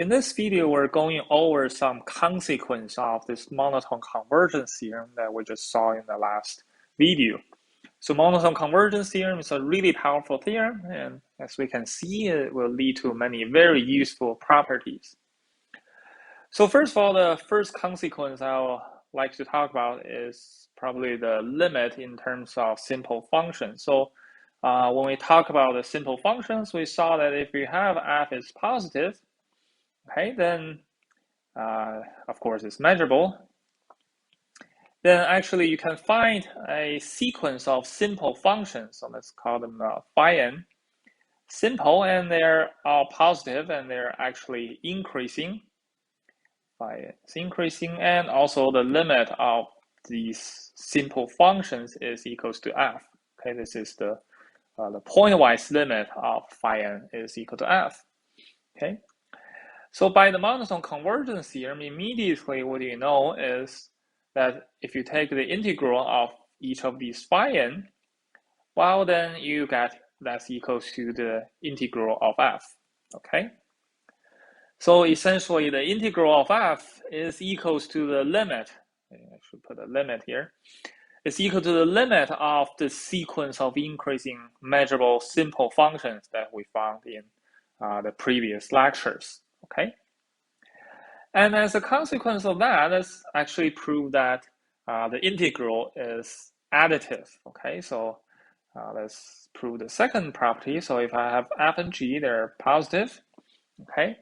In this video, we're going over some consequence of this monotone convergence theorem that we just saw in the last video. So monotone convergence theorem is a really powerful theorem, and as we can see, it will lead to many very useful properties. So first of all, the first consequence I would like to talk about is probably the limit in terms of simple functions. So when we talk about the simple functions, we saw that if we have f is positive, okay, then of course it's measurable. Then actually you can find a sequence of simple functions. So let's call them phi n. Simple, and they're all positive, and they're actually increasing. Phi n is increasing, and also the limit of these simple functions is equals to f. Okay, this is the pointwise limit of phi n is equal to f. Okay. So by the monotone convergence theorem, immediately what you know is that if you take the integral of each of these phi n, well, then you get that's equals to the integral of f, okay? So essentially the integral of f is equals to the limit, I should put a limit here, it's equal to the limit of the sequence of increasing measurable simple functions that we found in the previous lectures. Okay, and as a consequence of that, let's actually prove that the integral is additive. Okay, so let's prove the second property. So if I have f and g, they're positive. Okay,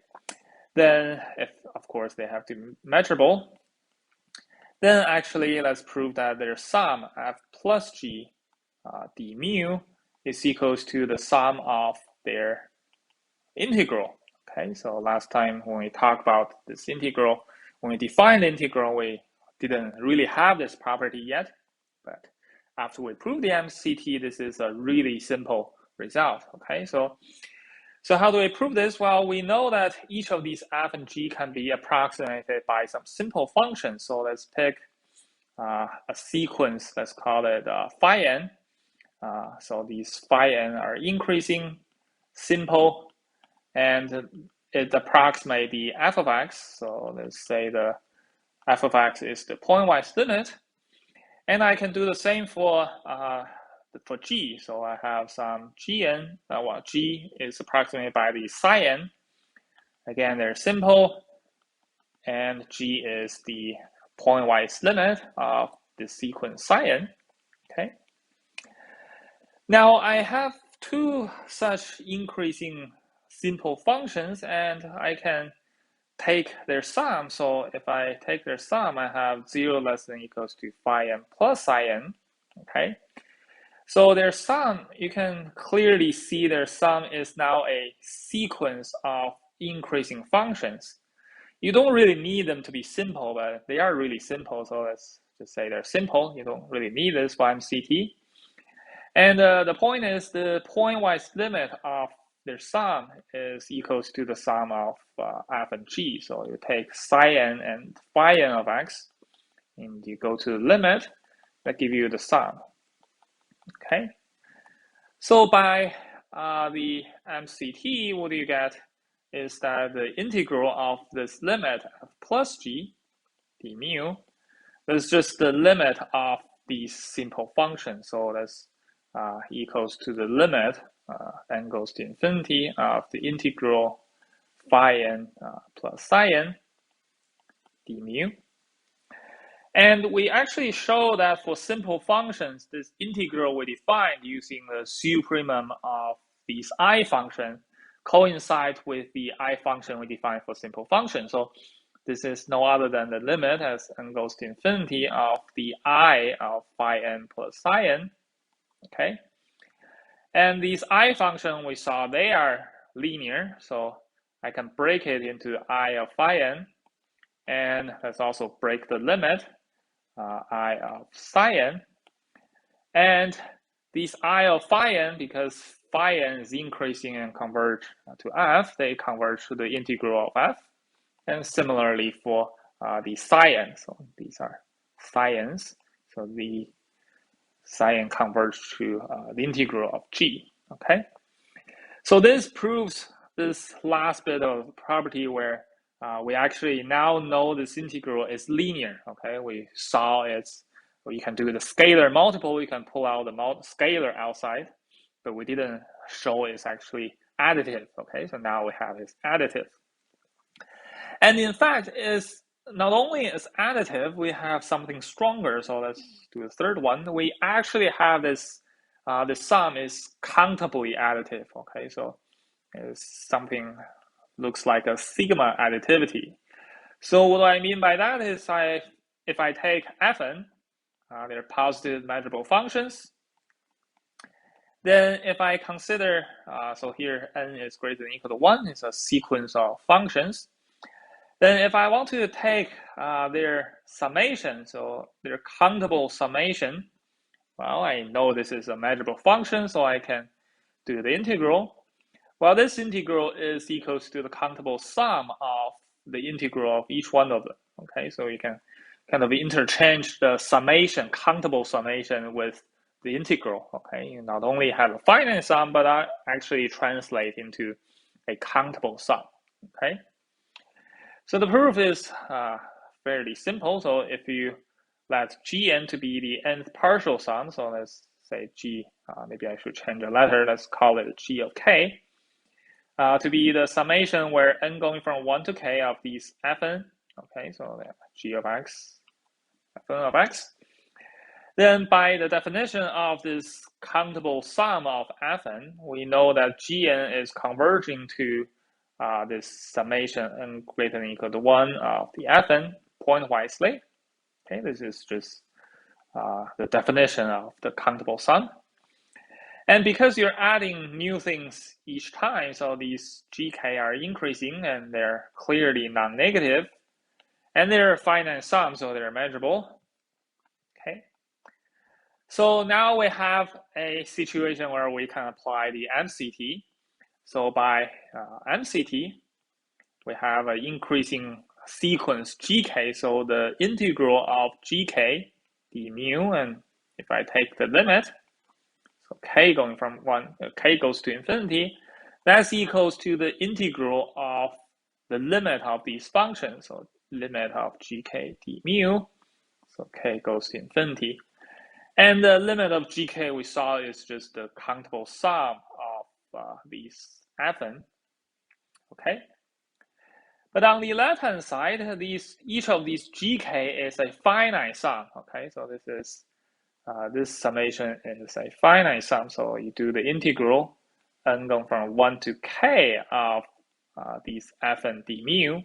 then if of course they have to be measurable, then actually let's prove that their sum f plus g d mu is equals to the sum of their integral. Okay, so last time when we talked about this integral, when we defined the integral, we didn't really have this property yet, but after we proved the MCT, this is a really simple result. Okay, so how do we prove this? Well, we know that each of these f and g can be approximated by some simple function. So let's pick a sequence, let's call it phi n. So these phi n are increasing, simple, and it approximates the f of x. So let's say the f of x is the pointwise limit. And I can do the same for g. So I have some gn. Well, g is approximated by the psi n. Again, they're simple. And g is the pointwise limit of the sequence psi n. Okay. Now I have two such increasing simple functions, and I can take their sum. So if I take their sum, I have 0 less than equals to phi n plus psi n. Okay, so their sum, you can clearly see their sum is now a sequence of increasing functions. You don't really need them to be simple, but they are really simple. So let's just say they're simple. You don't really need this for MCT. And the point is the pointwise limit of their sum is equals to the sum of f and g. So you take psi n and phi n of x, and you go to the limit, that give you the sum. Okay. So by the MCT, what you get is that the integral of this limit f plus g d mu is just the limit of these simple functions. So that's equals to the limit, n goes to infinity, of the integral phi n plus psi n d mu. And we actually show that for simple functions, this integral we defined using the supremum of these I function coincide with the I function we defined for simple functions. So this is no other than the limit as n goes to infinity of the I of phi n plus psi n. Okay, and these I function we saw, they are linear, so I can break it into I of phi n, and let's also break the limit I of psi n, and these I of phi n, because phi n is increasing and converge to f, they converge to the integral of f, and similarly for the psi n, so these are psi n's, so the psi n converge to the integral of g. Okay, so this proves this last bit of property where we actually now know this integral is linear. Okay, we saw it's, you can do the scalar multiple, you can pull out the scalar outside, but we didn't show it's actually additive. Okay, so now we have it's additive. And in fact, it's not only is additive, we have something stronger. So let's do the third one. We actually have this, the sum is countably additive. Okay, so it's something looks like a sigma additivity. So what I mean by that is if I take fn, they're positive measurable functions, then if I consider, so here n is greater than or equal to 1, it's a sequence of functions. Then if I want to take their summation, so their countable summation, well, I know this is a measurable function, so I can do the integral. Well, this integral is equals to the countable sum of the integral of each one of them. Okay, so you can kind of interchange the summation, countable summation, with the integral. Okay, you not only have a finite sum, but actually translate into a countable sum. Okay, so the proof is fairly simple. So if you let Gn to be the nth partial sum, so let's say G, maybe I should change a letter, let's call it G of k, to be the summation where n going from 1 to k of these fn, okay, so G of x, fn of x, then by the definition of this countable sum of fn, we know that Gn is converging to this summation n greater than or equal to 1 of the fn pointwisely. Okay, this is just the definition of the countable sum. And because you're adding new things each time, so these gk are increasing and they're clearly non-negative, and they're finite sum, so they're measurable. Okay. So now we have a situation where we can apply the MCT. So by MCT, we have an increasing sequence gk, so the integral of gk, d mu, and if I take the limit, so k going from 1, k goes to infinity, that's equals to the integral of the limit of these functions, so limit of gk d mu, so k goes to infinity. And the limit of gk we saw is just the countable sum of these fn. Okay. But on the left-hand side, each of these gk is a finite sum. Okay, so this is this summation is a finite sum. So you do the integral n going from 1 to k of these fn d mu.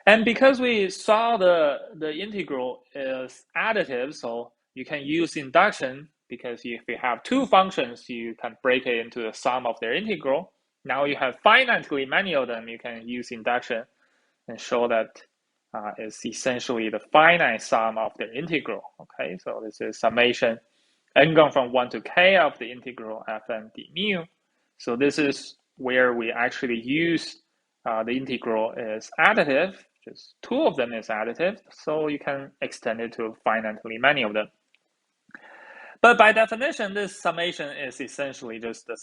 And because we saw the integral is additive, so you can use induction, because if you have two functions, you can break it into the sum of their integral. Now you have finitely many of them, you can use induction and show that it's essentially the finite sum of their integral. Okay, so this is summation n going from 1 to k of the integral fn d mu. So this is where we actually use the integral is additive. Just two of them is additive, so you can extend it to finitely many of them. But by definition, this summation is essentially just the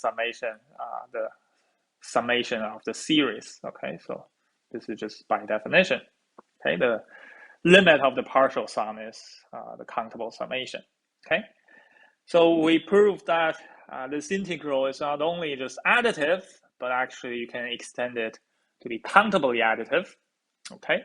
summation of the series. Okay, so this is just by definition. Okay, the limit of the partial sum is the countable summation. Okay, so we proved that this integral is not only just additive, but actually you can extend it to be countably additive. Okay.